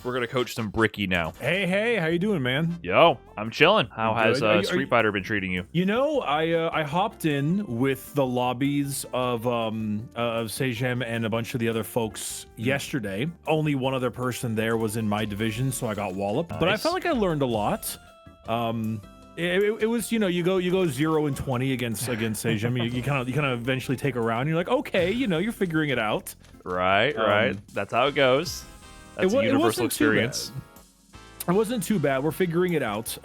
We're gonna coach some Bricky now. Hey, how you doing, man? Yo, I'm chilling. How Good. has Street Fighter been treating you? You know, I hopped in with the lobbies of Sajam and a bunch of the other folks yesterday. Only one other person there was in my division, so I got walloped. Nice. But I felt like I learned a lot. It was, you know, you go 0-20 against Sajam. you kind of eventually take a round. You're like, okay, you know, you're figuring it out. Right. That's how it goes. That's a universal experience. It wasn't too bad. We're figuring it out.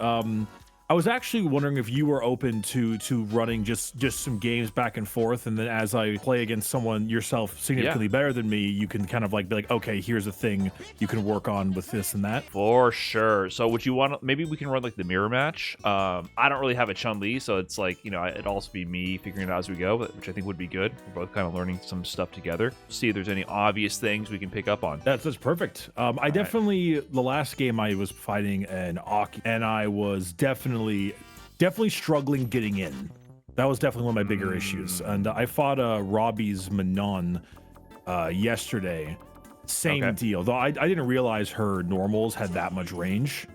I was actually wondering if you were open to running just some games back and forth, and then as I play against someone yourself significantly better than me, you can kind of like be like, okay, here's a thing you can work on with this and that. For sure. So would you want to, maybe we can run like the mirror match? I don't really have a Chun Li, so it's like, you know, it'd also be me figuring it out as we go, which I think would be good. We're both kind of learning some stuff together. See if there's any obvious things we can pick up on. That's perfect. I definitely, the last game I was fighting an Aki, and I was definitely struggling getting in. That was definitely one of my bigger issues. And I fought Robbie's Manon yesterday. Same deal. Though I didn't realize her normals had that much range.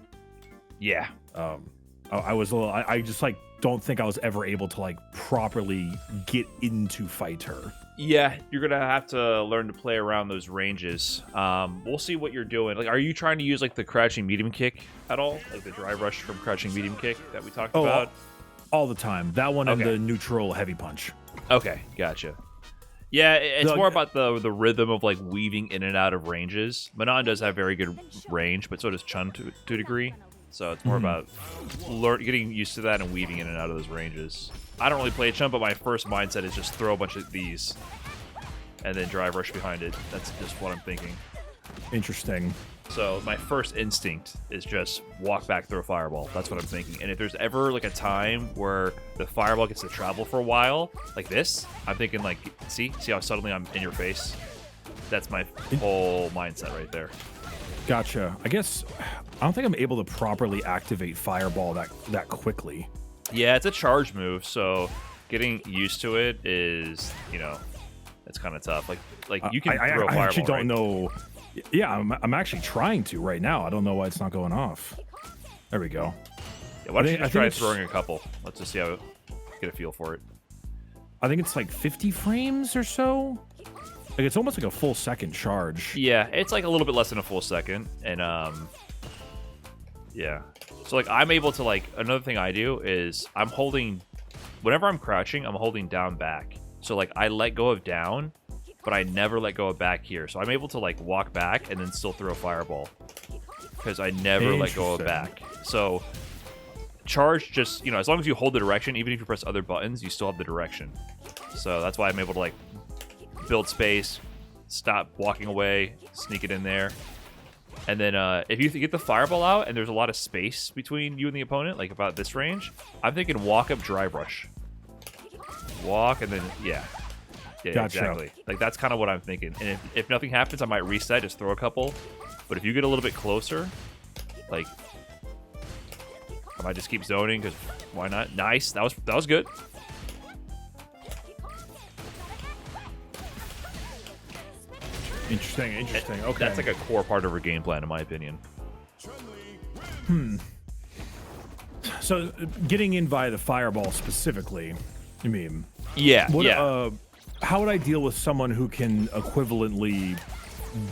Yeah. I was a little. I just like don't think I was ever able to like properly get into fight her. Yeah, you're gonna have to learn to play around those ranges. We'll see what you're doing. Like, are you trying to use like the crouching medium kick at all, like the drive rush from crouching medium kick that we talked about? All the time. That one and the neutral heavy punch. Okay, gotcha. Yeah, it's more about the rhythm of like weaving in and out of ranges. Manon does have very good range, but so does Chun to a degree. So it's more about getting used to that and weaving in and out of those ranges. I don't really play Chun, but my first mindset is just throw a bunch of these and then drive rush behind it. That's just what I'm thinking. Interesting. So my first instinct is just walk back, throw fireball. That's what I'm thinking. And if there's ever like a time where the fireball gets to travel for a while, like this, I'm thinking like, see how suddenly I'm in your face? That's my whole mindset right there. Gotcha. I guess I don't think I'm able to properly activate fireball that quickly. Yeah, it's a charge move, so getting used to it is, you know, it's kind of tough. Like you can throw fireball. I actually don't know. Yeah, I'm actually trying to right now. I don't know why it's not going off. There we go. Yeah, why don't you just try throwing a couple? Let's just see how get a feel for it. I think it's like 50 frames or so. Like it's almost like a full second charge. Yeah, it's like a little bit less than a full second, and yeah. So like I'm able to like another thing I do is I'm holding whenever I'm crouching, I'm holding down back. So like I let go of down, but I never let go of back here. So I'm able to like walk back and then still throw a fireball because I never let go of back. So charge just, you know, as long as you hold the direction, even if you press other buttons, you still have the direction. So that's why I'm able to like build space, stop walking away, sneak it in there. And then if you get the fireball out and there's a lot of space between you and the opponent, like about this range, I'm thinking walk up, drive rush. Walk and then, yeah, gotcha. Exactly. Like that's kind of what I'm thinking. And if nothing happens, I might reset, just throw a couple. But if you get a little bit closer, like I might just keep zoning because why not? Nice. That was good. Interesting. Okay. That's like a core part of her game plan, in my opinion. So, getting in via the fireball specifically, you mean? Yeah, how would I deal with someone who can equivalently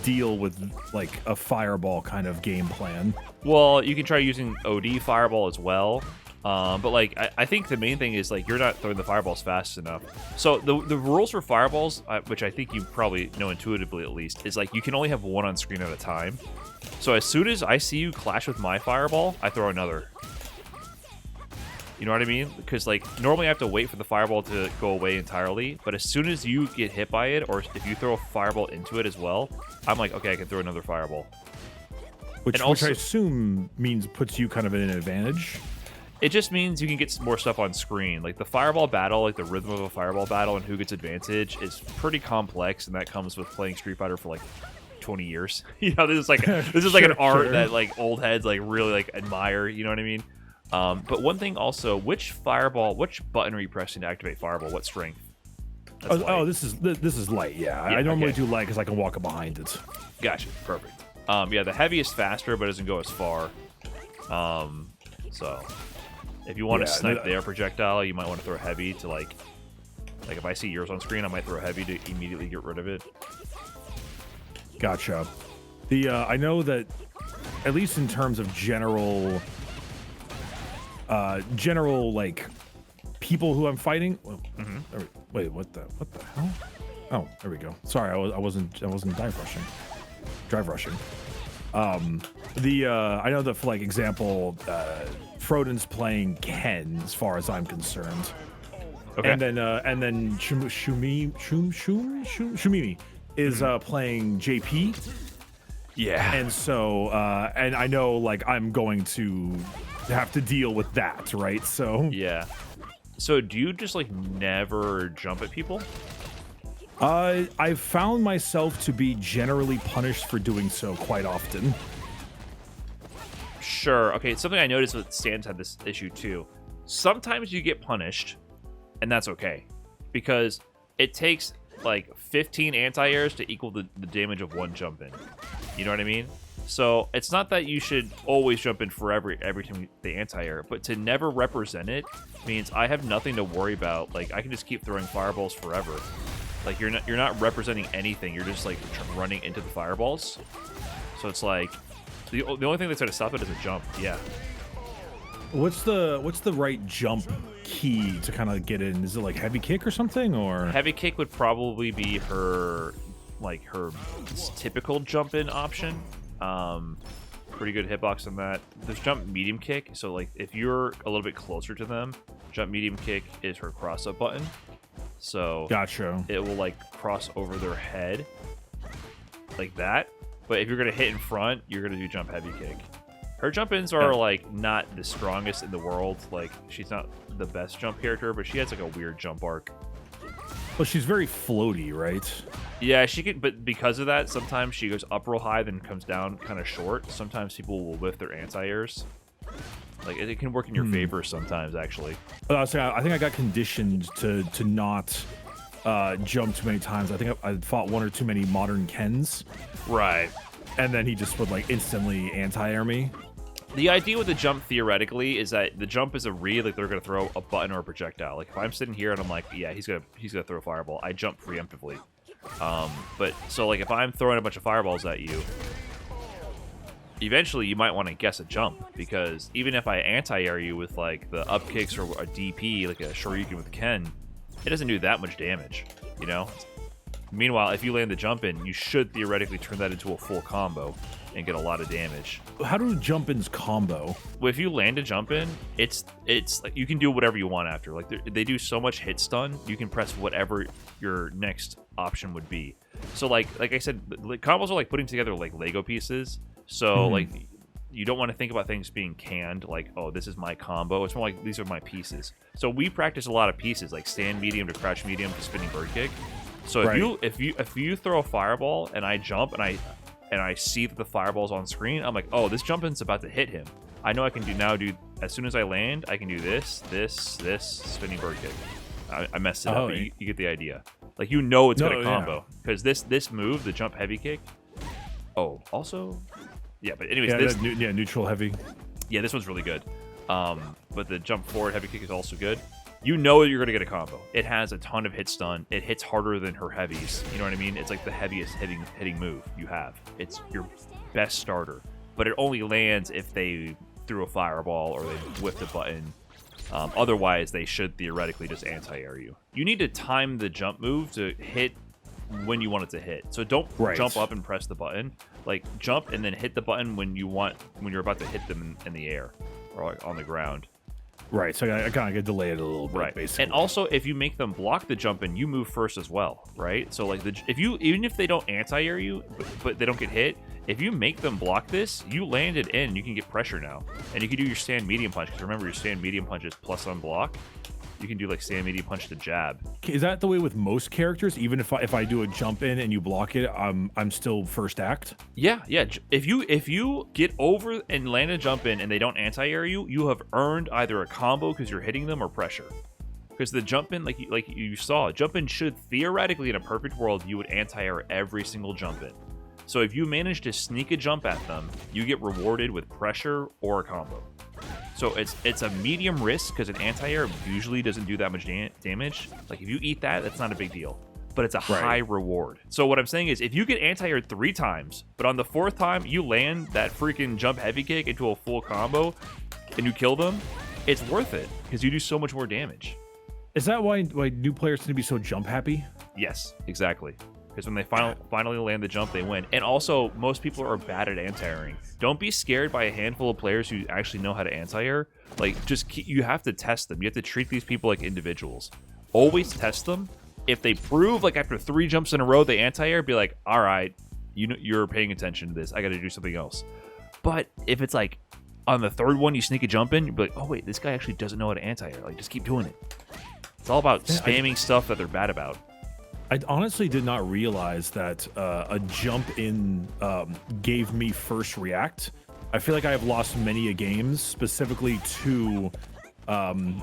deal with, like, a fireball kind of game plan? Well, you can try using OD fireball as well. But like I think the main thing is like you're not throwing the fireballs fast enough. So the rules for fireballs, which I think you probably know intuitively at least, is like you can only have one on screen at a time. So as soon as I see you clash with my fireball, I throw another. You know what I mean? Because like normally I have to wait for the fireball to go away entirely, but as soon as you get hit by it, or if you throw a fireball into it as well, I'm like, okay, I can throw another fireball. Which I assume means puts you kind of in an advantage. It just means you can get more stuff on screen. Like the fireball battle, like the rhythm of a fireball battle and who gets advantage is pretty complex, and that comes with playing Street Fighter for like 20 years. You know, this is like an art that like old heads like really like admire. You know what I mean? But one thing also, which button are you pressing to activate fireball? What strength? This is light. Yeah, I normally do light because I can walk up behind it. Gotcha. Perfect. Yeah, the heavy is faster, but doesn't go as far. So if you want to snipe their projectile, you might want to throw heavy to like if I see yours on screen, I might throw heavy to immediately get rid of it. Gotcha. I know that at least in terms of general like people who I'm fighting. Well, wait, what the hell? Oh, there we go. Sorry, I wasn't drive rushing. I know that for like example, Froden's playing Ken as far as I'm concerned. Okay. And then Shumimi is playing JP. Yeah. And so and I know like I'm going to have to deal with that, right? So yeah. So do you just like never jump at people? I've found myself to be generally punished for doing so quite often. Sure. Okay, it's something I noticed that Stan's had this issue too. Sometimes you get punished, and that's okay. Because it takes like 15 anti-airs to equal the damage of one jump in. You know what I mean? So it's not that you should always jump in forever every time the anti-air, but to never represent it means I have nothing to worry about. Like I can just keep throwing fireballs forever. Like you're not representing anything. You're just like running into the fireballs. So it's like the only thing that's going to stop it is a jump. Yeah. What's the right jump key to kind of get in? Is it like heavy kick or something, or heavy kick would probably be her typical jump in option. Pretty good hitbox on that. There's jump medium kick. So like if you're a little bit closer to them, jump medium kick is her cross up button. So gotcha. It will like cross over their head like that. But if you're gonna hit in front, you're gonna do jump heavy kick. Her jump ins are like not the strongest in the world. Like she's not the best jump character, but she has like a weird jump arc. Well, she's very floaty, right? Yeah, she can, but because of that, sometimes she goes up real high, then comes down kind of short. Sometimes people will whiff their anti-airs. Like it can work in your favor sometimes, actually. I think I got conditioned to not jump too many times. I think I fought one or too many modern Kens. Right. And then he just would like instantly anti-air me. The idea with the jump theoretically is that the jump is a read, like they're gonna throw a button or a projectile. Like if I'm sitting here and I'm like, yeah, he's gonna throw a fireball, I jump preemptively. But so like if I'm throwing a bunch of fireballs at you, eventually you might want to guess a jump, because even if I anti-air you with like the up kicks or a DP, like a Shoryuken with Ken, it doesn't do that much damage, you know? Meanwhile, if you land the jump in, you should theoretically turn that into a full combo and get a lot of damage. How do jump-ins combo? Well, if you land a jump in, it's like you can do whatever you want after. Like they do so much hit stun, you can press whatever your next option would be. So like I said, combos are like putting together like Lego pieces. So like you don't want to think about things being canned, like, oh, this is my combo. It's more like these are my pieces. So we practice a lot of pieces, like stand medium to crouch medium to spinning bird kick. So if you throw a fireball and I jump and I see that the fireball's on screen, I'm like, oh, this jump in's about to hit him. I know I can do as soon as I land, I can do this, spinning bird kick. I messed it up, but you get the idea. Like it's gonna combo. Because this move, the jump heavy kick. Oh, also, yeah, but anyways, neutral heavy. Yeah, this one's really good. But the jump forward heavy kick is also good. You know you're going to get a combo. It has a ton of hit stun. It hits harder than her heavies. You know what I mean? It's like the heaviest hitting move you have. It's your best starter. But it only lands if they threw a fireball or they whiffed a button. Otherwise, they should theoretically just anti-air you. You need to time the jump move to hit when you want it to hit. So don't jump up and press the button. Like jump and then hit the button when you're about to hit them in the air or like on the ground. Right, so I kind of get delayed a little bit, basically. And also, if you make them block the jump in, you move first as well, right? So like even if they don't anti-air you, but they don't get hit, if you make them block this, you land it in, you can get pressure now. And you can do your stand medium punch, because remember your stand medium punch is plus unblock. You can do like stand medium punch to jab. Is that the way with most characters? Even if I do a jump in and you block it, I'm still first act? Yeah. If you get over and land a jump in and they don't anti-air you, you have earned either a combo because you're hitting them or pressure. Because the jump in, like you saw, jump in should theoretically, in a perfect world, you would anti-air every single jump in. So if you manage to sneak a jump at them, you get rewarded with pressure or a combo. So it's a medium risk because an anti-air usually doesn't do that much damage. Like if you eat that, that's not a big deal. But it's a high reward. So what I'm saying is if you get anti-air 3 times, but on the 4th time you land that freaking jump heavy kick into a full combo and you kill them, it's worth it because you do so much more damage. Is that why new players tend to be so jump happy? Yes, exactly. Because when they finally land the jump, they win. And also, most people are bad at anti-airing. Don't be scared by a handful of players who actually know how to anti-air. Like, you have to test them. You have to treat these people like individuals. Always test them. If they prove, like, after 3 jumps in a row, they anti-air, be like, all right, you're paying attention to this. I got to do something else. But if it's like, on the 3rd one, you sneak a jump in, you'll be like, oh, wait, this guy actually doesn't know how to anti-air. Like, just keep doing it. It's all about spamming stuff that they're bad about. I honestly did not realize that a jump in gave me first react. I feel like I have lost many a games specifically to them.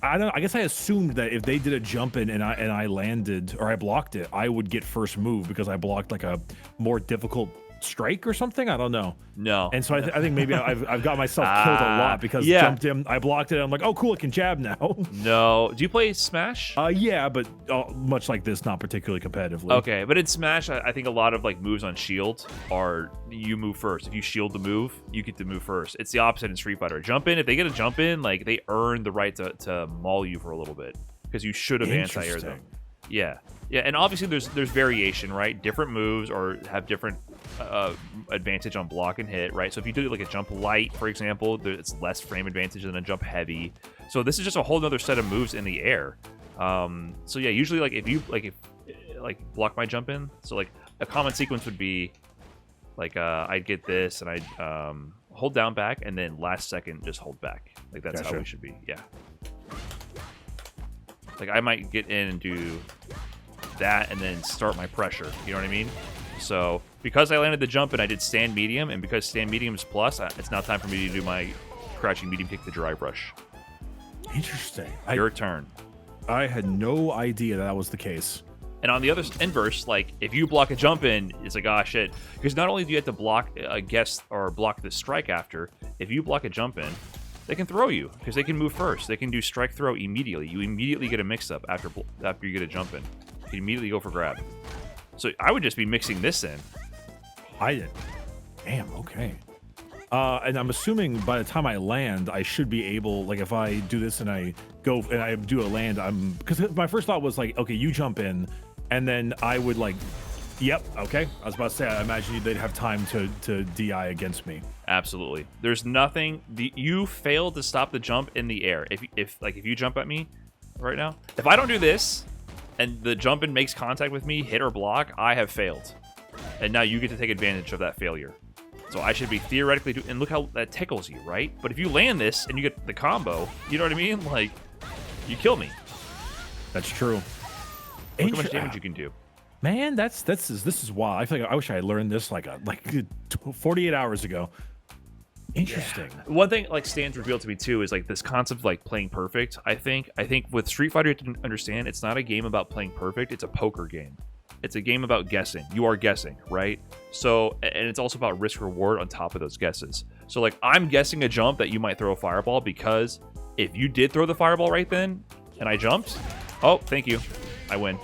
I guess I assumed that if they did a jump in and I landed or I blocked it, I would get first move because I blocked like a more difficult strike or something. I don't know. No. And so I think maybe I've got myself killed a lot because jumped in, I blocked it. I'm like, oh cool, I can jab now. No. Do you play Smash? Yeah, but much like this, not particularly competitively. Okay, but in Smash, I think a lot of like moves on shield are you move first. If you shield the move, you get to move first. It's the opposite in Street Fighter. Jump in, if they get a jump in, like they earn the right to maul you for a little bit because you should have anti-aired them. Yeah. Yeah, and obviously there's variation, right? Different moves or have different advantage on block and hit, right? So if you do like a jump light, for example, it's less frame advantage than a jump heavy. So this is just a whole other set of moves in the air. So yeah, usually like if block my jump in, so like a common sequence would be like I'd get this and I'd hold down back and then last second just hold back. Like that's how we should be. Yeah. Like I might get in and do that and then start my pressure. You know what I mean? So because I landed the jump and I did stand medium, and because stand medium is plus, it's now time for me to do my crouching medium kick, the dry brush. Interesting. Your turn. I had no idea that was the case. And on the other inverse, like if you block a jump in, it's like, ah, shit. Because not only do you have to block a guess or block the strike after, if you block a jump in, they can throw you because they can move first. They can do strike throw immediately. You immediately get a mix up after you get a jump in. You can immediately go for grab. So I would just be mixing this in. I did. Damn, okay. And I'm assuming by the time I land, I should be able, like if I do this and I go and I do a land, because my first thought was like, okay, you jump in, and then I would like, yep, okay. I was about to say, I imagine they'd have time to DI against me. Absolutely. There's nothing, you failed to stop the jump in the air. If you jump at me right now, if I don't do this, and the jump in makes contact with me, hit or block, I have failed. And now you get to take advantage of that failure. So I should be theoretically and look how that tickles you, right? But if you land this and you get the combo, you know what I mean? Like, you kill me. That's true. Look how much damage you can do. Man, this is wild. I feel like I wish I had learned this like 48 hours ago. Interesting. Yeah. One thing like Stan's revealed to me too is like this concept of like playing perfect. I think with Street Fighter, you have to understand it's not a game about playing perfect. It's a poker game. It's a game about guessing. You are guessing, right? So, and it's also about risk reward on top of those guesses. So like I'm guessing a jump that you might throw a fireball because if you did throw the fireball right then and I jumped, oh, thank you, I win.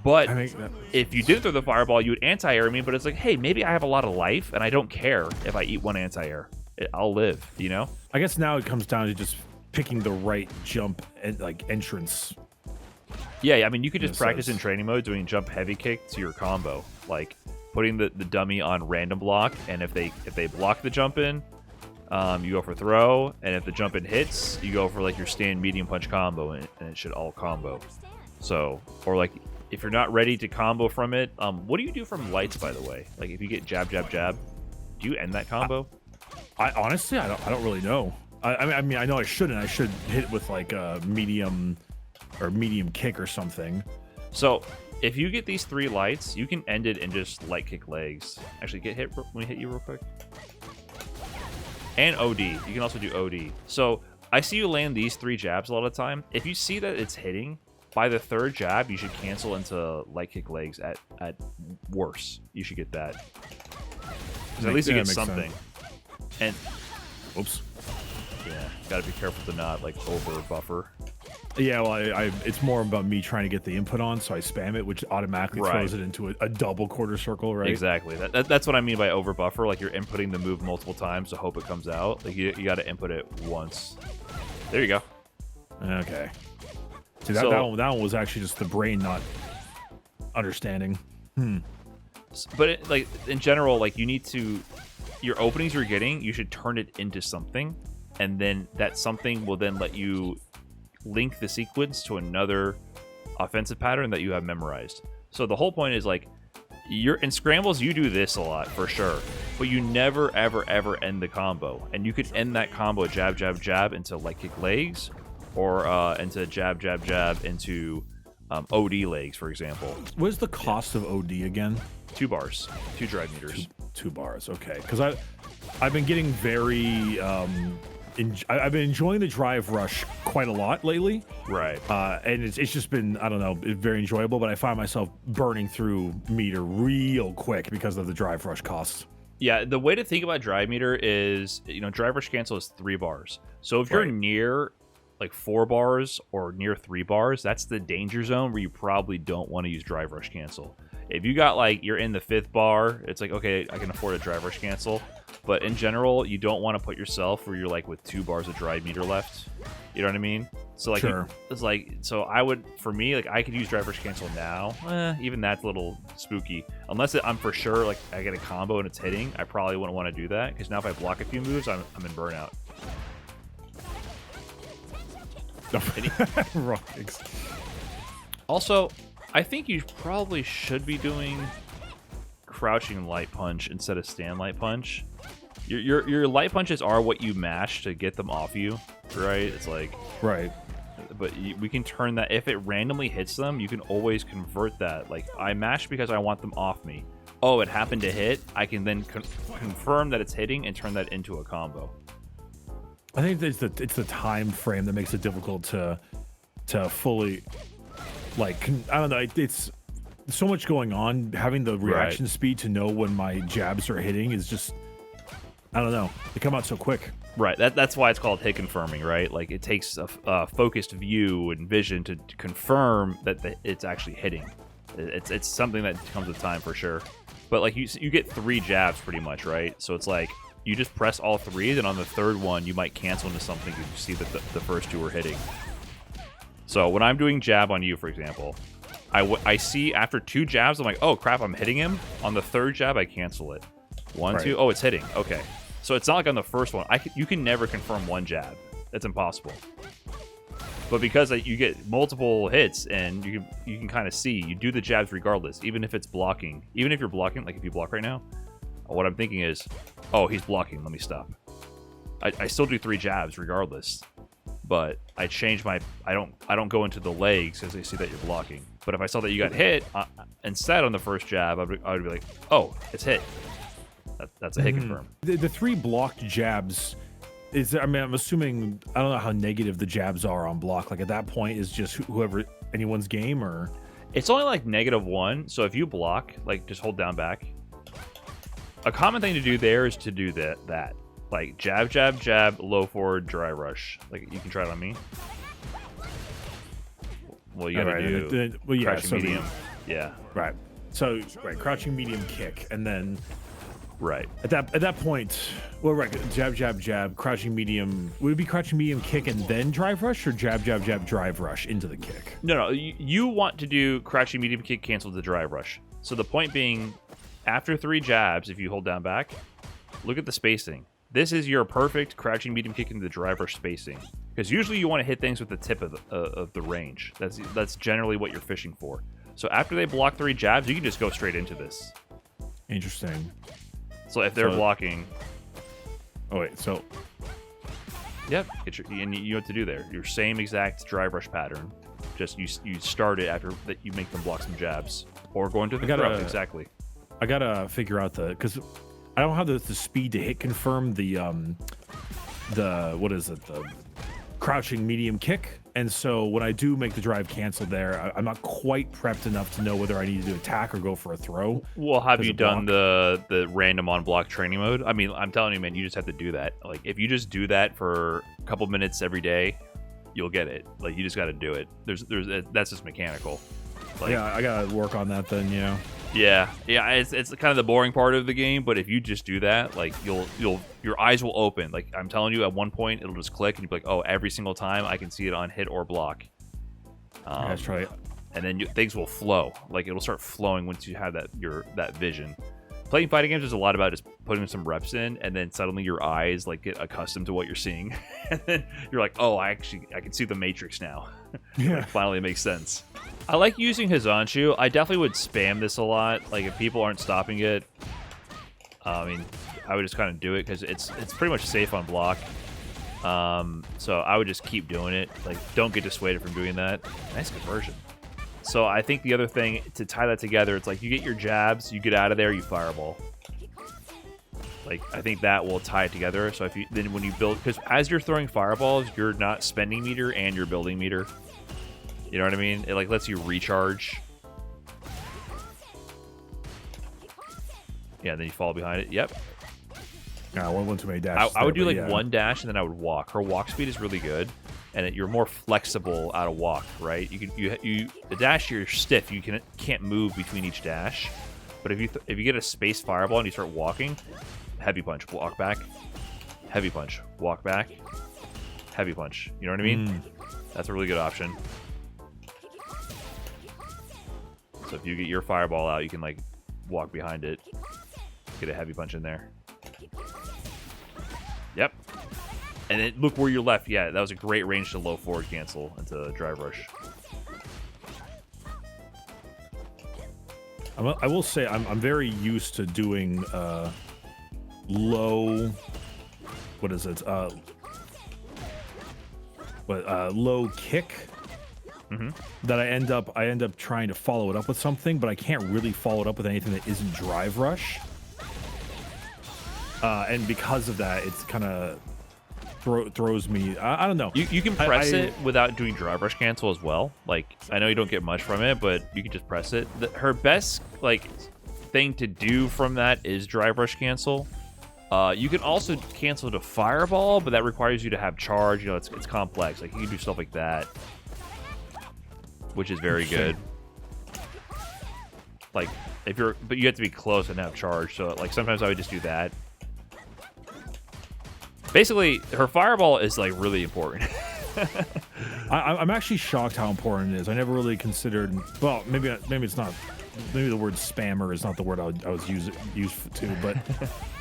But if you did throw the fireball, you would anti-air me, but it's like, hey, maybe I have a lot of life, and I don't care if I eat one anti-air. I'll live, you know? I guess now it comes down to just picking the right jump and like entrance. Yeah, I mean, you could just practice in training mode doing jump heavy kick to your combo. Like, putting the dummy on random block, and if they block the jump in, you go for throw, and if the jump in hits, you go for like your stand medium punch combo, and it should all combo. So, or like... If you're not ready to combo from it, what do you do from lights, by the way? Like, if you get jab, jab, jab, do you end that combo? I honestly, I don't really know. I mean, I know I shouldn't. I should hit with like a medium kick or something. So, if you get these 3 lights, you can end it and just light kick legs. Actually, get hit. Let me hit you real quick. And OD. You can also do OD. So, I see you land these 3 jabs a lot of the time. If you see that it's hitting, by the third jab, you should cancel into light kick legs at worst. You should get that. 'Cause at least you get something. And oops. Yeah, gotta be careful to not like over buffer. Yeah, well, it's more about me trying to get the input on, so I spam it, which automatically throws it into a double quarter circle, right? Exactly. That's what I mean by over buffer. Like you're inputting the move multiple times to hope it comes out. Like you got to input it once. There you go. Okay. See, that one was actually just the brain not understanding. But like in general, like you need to, your openings you're getting, you should turn it into something, and then that something will then let you link the sequence to another offensive pattern that you have memorized. So the whole point is like, you're in scrambles, you do this a lot for sure, but you never ever end the combo. And you could end that combo jab jab jab into light kick legs, or into jab jab jab into OD legs, for example. What is the cost of OD again? 2 bars, 2 drive meters. 2 bars, okay. Because I've been getting very I've been enjoying the drive rush quite a lot lately. Right. And it's just been, I don't know, very enjoyable, but I find myself burning through meter real quick because of the drive rush costs. Yeah, the way to think about drive meter is, drive rush cancel is 3 bars. So if you're near like 4 bars or near 3 bars, that's the danger zone where you probably don't want to use drive rush cancel. If you got like, you're in the 5th bar, it's like, okay, I can afford a drive rush cancel. But in general, you don't want to put yourself where you're like with 2 bars of drive meter left. You know what I mean? So like, it's like, so I would, for me, like I could use drive rush cancel now. Even that's a little spooky. Unless I'm for sure, like I get a combo and it's hitting, I probably wouldn't want to do that. Because now if I block a few moves, I'm in burnout. Also, I think you probably should be doing crouching light punch instead of stand light punch. Your light punches are what you mash to get them off you, right? It's like but we can turn that. If it randomly hits them, you can always convert that. Like I mash because I want them off me. Oh, it happened to hit. I can then confirm that it's hitting and turn that into a combo. I think it's the time frame that makes it difficult to fully, like, I don't know. It's so much going on. Having the reaction speed to know when my jabs are hitting is just, I don't know. They come out so quick. Right. That's why it's called hit confirming, right? Like it takes a focused view and vision to confirm that it's actually hitting. It's something that comes with time for sure. But like you get 3 jabs pretty much, right? So it's like you just press all 3, then on the 3rd one you might cancel into something if you see that the first 2 are hitting. So when I'm doing jab on you, for example, I see after 2 jabs, I'm like, oh crap, I'm hitting him. On the 3rd jab, I cancel it. 1, 2, oh, it's hitting. Okay. So it's not like on the first one. You can never confirm 1 jab. That's impossible. But because you get multiple hits and you can kind of see, you do the jabs regardless, even if it's blocking. Even if you're blocking, like if you block right now, what I'm thinking is, oh, he's blocking. Let me stop. I still do 3 jabs regardless. But I change my, I don't go into the legs because I see that you're blocking. But if I saw that you got hit instead on the first jab, I would be like, oh, it's hit. That's a hit confirm. The 3 blocked jabs I'm assuming, I don't know how negative the jabs are on block. Like at that point, is just whoever, anyone's game, or it's only like -1. So if you block, like just hold down back. A common thing to do there is to do that. Like jab, jab, jab, low forward, dry rush. Like you can try it on me. Well, you gotta do crouching medium. Yeah. Right. So crouching medium kick, and then right at that point, well, right, jab, jab, jab, crouching medium. Would it be crouching medium kick and then drive rush, or jab, jab, jab, drive rush into the kick? No. You want to do crouching medium kick, cancel the drive rush. So the point being, after 3 jabs, if you hold down back, look at the spacing. This is your perfect crouching medium kick into the drive rush spacing. Because usually you want to hit things with the tip of the range. That's generally what you're fishing for. So after they block 3 jabs, you can just go straight into this. Interesting. So if they're blocking... Oh, wait, so... Yep, and you know what to do there. Your same exact drive rush pattern. Just you start it after that you make them block some jabs. Or go into the throw, exactly. I gotta figure out because I don't have the speed to hit confirm the what is it, the crouching medium kick. And so when I do make the drive cancel there, I'm not quite prepped enough to know whether I need to attack or go for a throw. Well, have you done the random on block training mode? I mean, I'm telling you, man, you just have to do that. Like, if you just do that for a couple minutes every day, you'll get it. Like, you just got to do it. That's just mechanical. Like, yeah, I gotta work on that then. Yeah. It's kind of the boring part of the game, but if you just do that, like your eyes will open. Like I'm telling you, at one point it'll just click, and you'll be like, oh, every single time I can see it on hit or block. That's right. And then things will flow. Like it'll start flowing once you have that vision. Playing fighting games is a lot about just putting some reps in, and then suddenly your eyes like get accustomed to what you're seeing, and then you're like, oh, I can see the Matrix now. Yeah. Like, finally, it makes sense. I like using Hizanshu. I definitely would spam this a lot. Like if people aren't stopping it, I mean, I would just kind of do it because it's pretty much safe on block. So I would just keep doing it. Like don't get dissuaded from doing that. Nice conversion. So I think the other thing to tie that together, it's like you get your jabs, you get out of there, you fireball. Like I think that will tie it together. So then when you build, because as you're throwing fireballs, you're not spending meter and you're building meter. You know what I mean? It like lets you recharge. Yeah, then you fall behind it. Yep. No, one too many dashes. I would do like one dash and then I would walk. Her walk speed is really good, and you're more flexible out of walk, right? The dash, you're stiff. You can't move between each dash. But if you get a space fireball and you start walking, heavy punch, walk back, heavy punch, walk back, heavy punch. You know what I mean? That's a really good option. So if you get your fireball out, you can like walk behind it, get a heavy punch in there. Yep. And then look where you're left. Yeah, that was a great range to low forward cancel into drive rush. I will say I'm very used to doing low. What is it? Low kick. That I end up trying to follow it up with something, but I can't really follow it up with anything that isn't drive rush. And because of that, it's kind of throws me. I don't know. You can press it without doing drive rush cancel as well. Like I know you don't get much from it, but you can just press it. Her best like thing to do from that is drive rush cancel. You can also cancel to fireball, but that requires you to have charge. You know, it's complex. Like you can do stuff like that, which is very good. Like but you have to be close and have charge. So like sometimes I would just do that. Basically, her fireball is like really important. I'm actually shocked how important it is. I never really considered. Well, maybe it's not. Maybe the word spammer is not the word I was used to. But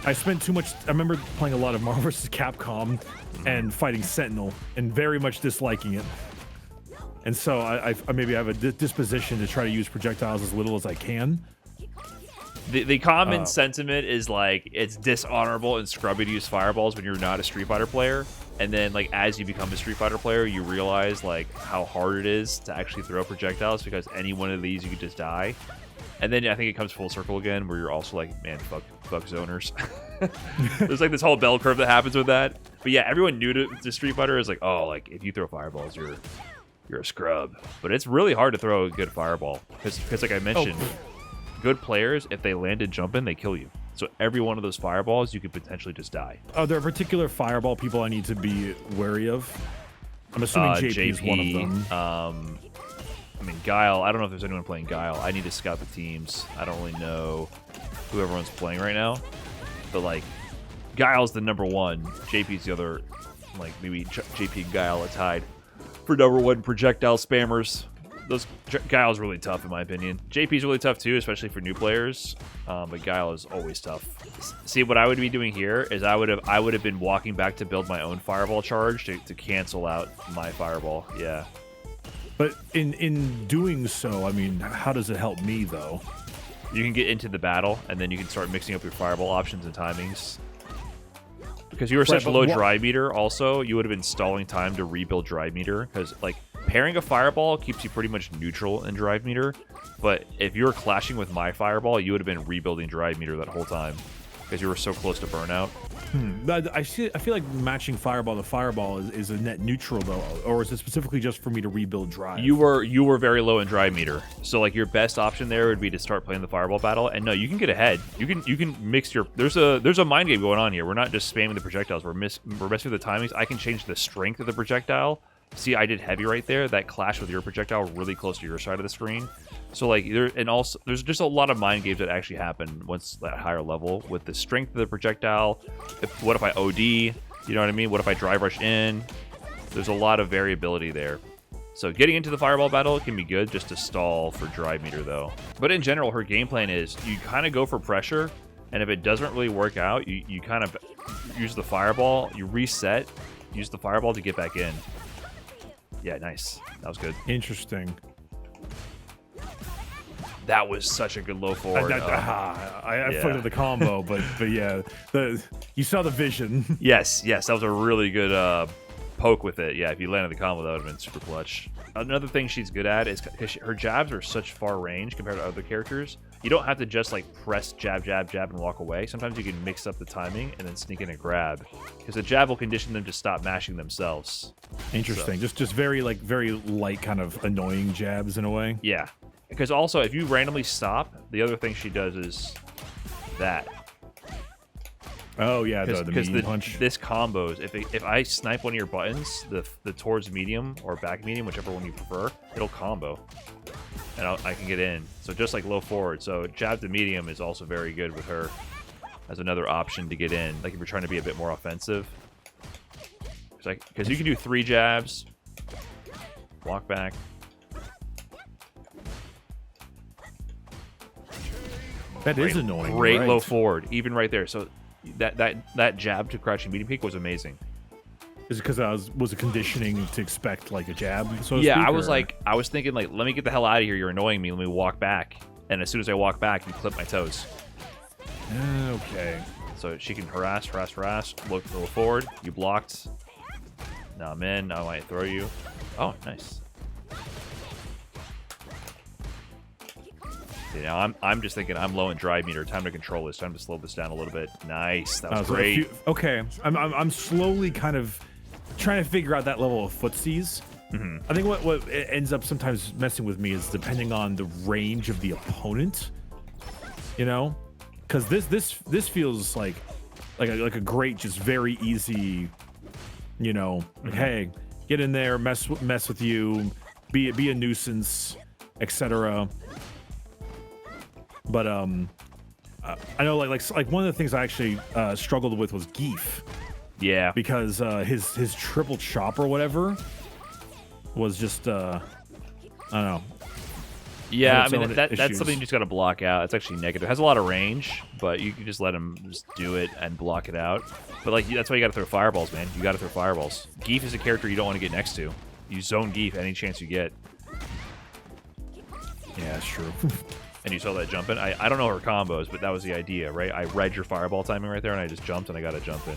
I spent too much. I remember playing a lot of Marvel vs. Capcom and fighting Sentinel and very much disliking it. And so I maybe have a disposition to try to use projectiles as little as I can. The common sentiment is like it's dishonorable and scrubby to use fireballs when you're not a Street Fighter player, and then like as you become a Street Fighter player, you realize like how hard it is to actually throw projectiles because any one of these you could just die. And then I think it comes full circle again where you're also like, man, fuck zoners. There's like this whole bell curve that happens with that. But yeah, everyone new to Street Fighter is like, oh, like if you throw fireballs, you're a scrub. But it's really hard to throw a good fireball because like I mentioned. Good players, if they landed jumping, they kill you. So every one of those fireballs, you could potentially just die. Are there particular fireball people I need to be wary of? I'm assuming JP is one of them. I mean, Guile. I don't know if there's anyone playing Guile. I need to scout the teams. I don't really know who everyone's playing right now. But like, Guile's the number one. JP's the other. Like maybe JP and Guile are tied for number one projectile spammers. Those Guile's really tough in my opinion. JP's really tough too, especially for new players. But Guile is always tough. See, what I would be doing here is I would have been walking back to build my own fireball charge to cancel out my fireball. Yeah. But in doing so, I mean, how does it help me though? You can get into the battle and then you can start mixing up your fireball options and timings. Because you were such low drive meter, also you would have been stalling time to rebuild drive meter. Because like pairing a fireball keeps you pretty much neutral in drive meter, but if you were clashing with my fireball, you would have been rebuilding drive meter that whole time. because you were so close to burnout. But I feel like matching fireball to fireball is a net neutral though, or is it specifically just for me to rebuild drive? You were very low in drive meter, so like your best option there would be to start playing the fireball battle. And no, you can get ahead. You can mix your. There's a mind game going on here. We're not just spamming the projectiles. We're messing with the timings. I can change the strength of the projectile. See, I did heavy right there. That clashed with your projectile really close to your side of the screen. So like there's just a lot of mind games that actually happen once that higher level with the strength of the projectile. What if I OD? You know what I mean? What if I drive rush in? There's a lot of variability there. So getting into the fireball battle can be good just to stall for drive meter though. But in general, her game plan is you kind of go for pressure, and if it doesn't really work out, you kind of use the fireball, you reset, use the fireball to get back in. Yeah, nice. That was good. Interesting. That was such a good low forward. I fucked up the combo, but yeah, you saw the vision. Yes, that was a really good poke with it. Yeah, if you landed the combo, that would have been super clutch. Another thing she's good at is because her jabs are such far range compared to other characters. You don't have to just like press jab, jab, jab, and walk away. Sometimes you can mix up the timing and then sneak in a grab, because the jab will condition them to stop mashing themselves. Interesting. So, just very light kind of annoying jabs in a way. Yeah. Because also, if you randomly stop, the other thing she does is that. Oh yeah, the medium punch. This combos. If I snipe one of your buttons, the towards medium or back medium, whichever one you prefer, it'll combo, and I can get in. So just like low forward. So jab to medium is also very good with her as another option to get in. Like if you're trying to be a bit more offensive. Because you can do 3 jabs, walk back. That is annoying. Great low forward, even right there. So that jab to crouching medium peak was amazing. Is it because was it conditioning to expect like a jab? So yeah, I was thinking like, let me get the hell out of here. You're annoying me. Let me walk back. And as soon as I walk back, you clip my toes. Okay. So she can harass, look forward. You blocked. Now I'm in. Now I might throw you. Oh, nice. Now I'm just thinking I'm low in drive meter. Time to control this. Time to slow this down a little bit. Nice. That was great. Okay. I'm slowly kind of trying to figure out that level of footsies. I think what ends up sometimes messing with me is depending on the range of the opponent. You know, because this feels like a great, just very easy. You know, hey, get in there, mess with you, be a nuisance, etc. But I know like one of the things I actually struggled with was Geef. Yeah. Because his triple chop or whatever was just I don't know. Yeah, I mean that's something you just got to block out. It's actually negative. It has a lot of range, but you can just let him just do it and block it out. But like that's why you got to throw fireballs, man. You got to throw fireballs. Geef is a character you don't want to get next to. You zone Geef any chance you get. Yeah, that's true. And you saw that jump in. I don't know her combos, but that was the idea, right? I read your fireball timing right there, and I just jumped, and I got to jump in.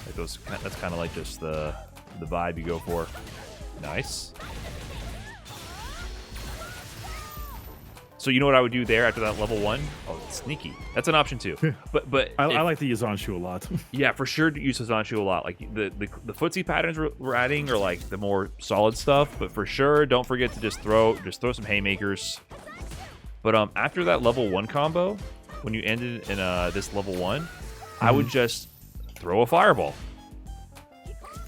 Like that's kind of like just the vibe you go for. Nice. So you know what I would do there after that level 1? Oh, sneaky. That's an option too. But I like to use Zanshu a lot. Yeah, for sure to use Zanshu a lot. Like the footsie patterns we're adding are like the more solid stuff, but for sure don't forget to just throw some haymakers. But after that level 1 combo, when you ended in this level 1, I would just throw a fireball.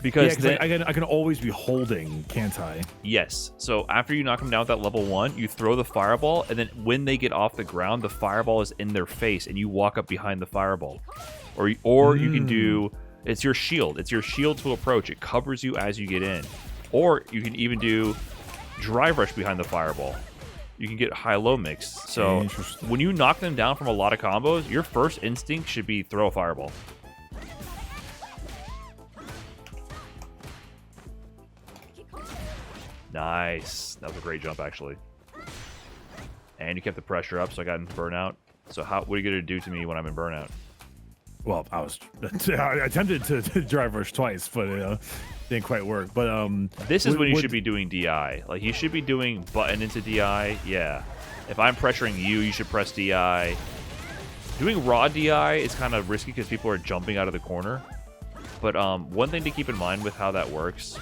Because I can always be holding, can't I? Yes. So after you knock them down with that level 1, you throw the fireball, and then when they get off the ground, the fireball is in their face, and you walk up behind the fireball. Or you can do, it's your shield. It's your shield to approach. It covers you as you get in. Or you can even do drive rush behind the fireball. You can get high-low mix. So when you knock them down from a lot of combos, your first instinct should be throw a fireball. Nice. That was a great jump, actually. And you kept the pressure up, so I got into burnout. So what are you going to do to me when I'm in burnout? Well, I attempted to drive rush twice, but didn't quite work. But this is when you should be doing DI. Like, you should be doing button into DI. Yeah. If I'm pressuring you, you should press DI. Doing raw DI is kind of risky because people are jumping out of the corner. But one thing to keep in mind with how that works,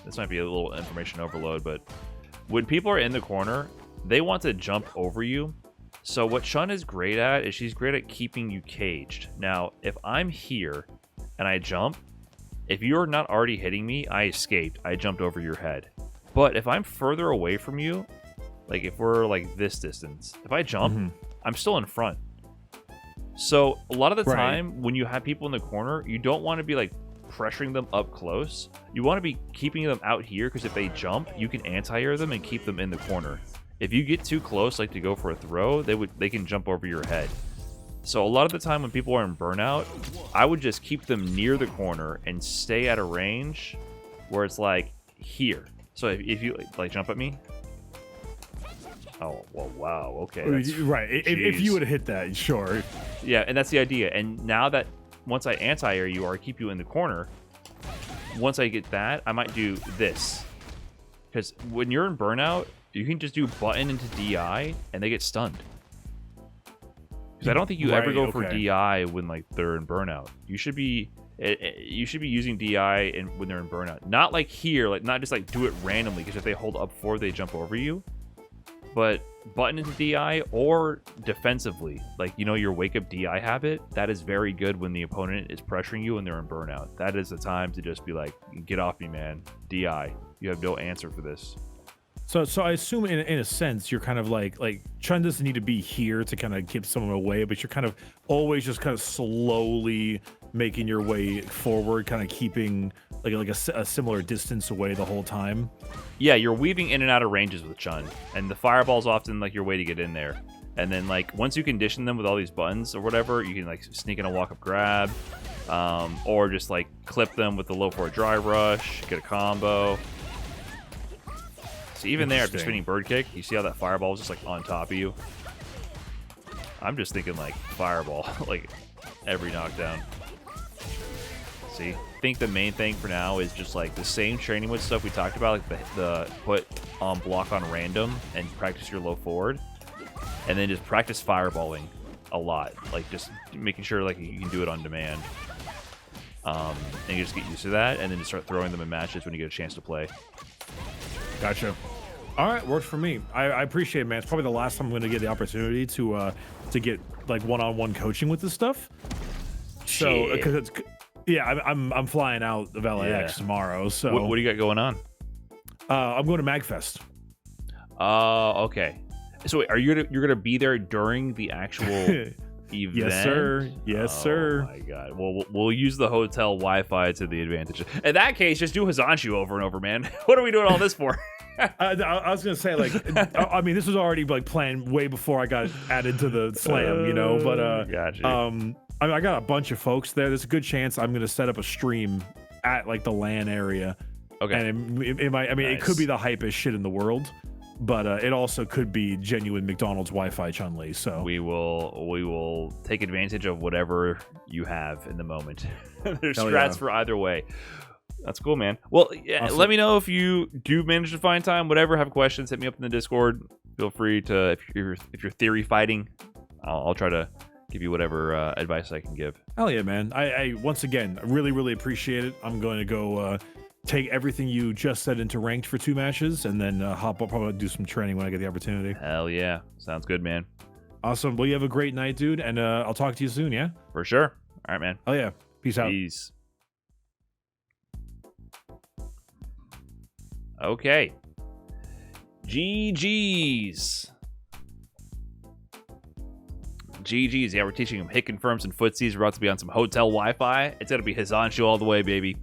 this might be a little information overload, but when people are in the corner, they want to jump over you. So what Chun is great at is she's great at keeping you caged. Now, if I'm here and I jump, if you're not already hitting me, I escaped. I jumped over your head. But if I'm further away from you, like if we're like this distance, if I jump, I'm still in front. So a lot of the time when you have people in the corner, you don't want to be like pressuring them up close. You want to be keeping them out here because if they jump, you can anti-air them and keep them in the corner. If you get too close, like to go for a throw, they can jump over your head. So a lot of the time when people are in burnout, I would just keep them near the corner and stay at a range where it's like here. So if you like jump at me. Oh, well, wow. Okay. Right. If you would have hit that, sure. Yeah, and that's the idea. And now that once I anti-air you or I keep you in the corner, once I get that, I might do this. Because when you're in burnout, you can just do button into DI and they get stunned. Because I don't think you ever go for DI when like they're in burnout. You should be using DI when they're in burnout. Not like here, like not just like do it randomly. Because if they hold up forward, they jump over you. But button into DI or defensively, like you know your wake up DI habit, that is very good when the opponent is pressuring you and they're in burnout. That is the time to just be like, get off me, man. DI. You have no answer for this. So I assume in a sense you're kind of like Chun doesn't need to be here to kind of keep someone away, but you're kind of always just kind of slowly making your way forward, kind of keeping like a similar distance away the whole time. Yeah, you're weaving in and out of ranges with Chun, and the fireball's often like your way to get in there. And then like once you condition them with all these buttons or whatever, you can like sneak in a walk up grab, or just like clip them with the low forward drive rush, get a combo. So even there, after spinning bird kick, you see how that fireball is just like on top of you? I'm just thinking like fireball, like every knockdown. See? I think the main thing for now is just like the same training with stuff we talked about, like the put block on random and practice your low forward. And then just practice fireballing a lot. Like just making sure like you can do it on demand. And you just get used to that and then just start throwing them in matches when you get a chance to play. Gotcha. All right, works for me. I appreciate it, man. It's probably the last time I'm going to get the opportunity to get like one-on-one coaching with this stuff. So because it's I'm flying out of LAX tomorrow. So what do you got going on? I'm going to MagFest. Okay. So wait, you're gonna be there during the actual event? Yes, sir. Yes, sir. Oh my god. Well, we'll use the hotel Wi-Fi to the advantage. In that case, just do Hizanshu over and over, man. What are we doing all this for? I was gonna say like, I mean, this was already like planned way before I got added to the slam, you know. But gotcha. I mean, I got a bunch of folks there. There's a good chance I'm gonna set up a stream at like the LAN area. Okay. And it might. I mean, It could be the hypest shit in the world. But it also could be genuine McDonald's Wi-Fi Chun Li. So we will take advantage of whatever you have in the moment. There's strats for either way. That's cool, man. Well, yeah, awesome. Let me know if you do manage to find time. Whatever, have questions, hit me up in the Discord. Feel free to if you're theory fighting, I'll try to give you whatever advice I can give. Hell yeah, man! I once again really appreciate it. I'm going to go. Take everything you just said into ranked for 2 matches, and then hop up, probably do some training when I get the opportunity. Hell yeah. Sounds good, man. Awesome. Well, you have a great night, dude, and I'll talk to you soon, yeah? For sure. All right, man. Oh, yeah. Peace out. Peace. Okay. GG's. GG's. Yeah, we're teaching him hit confirms and footsies. We're about to be on some hotel Wi-Fi. It's going to be Hizanshu all the way, baby.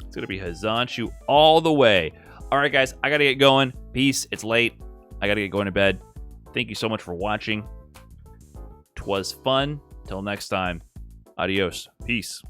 It's going to be Hizanshu all the way. All right, guys, I got to get going. Peace. It's late. I got to get going to bed. Thank you so much for watching. 'Twas fun. Till next time. Adios. Peace.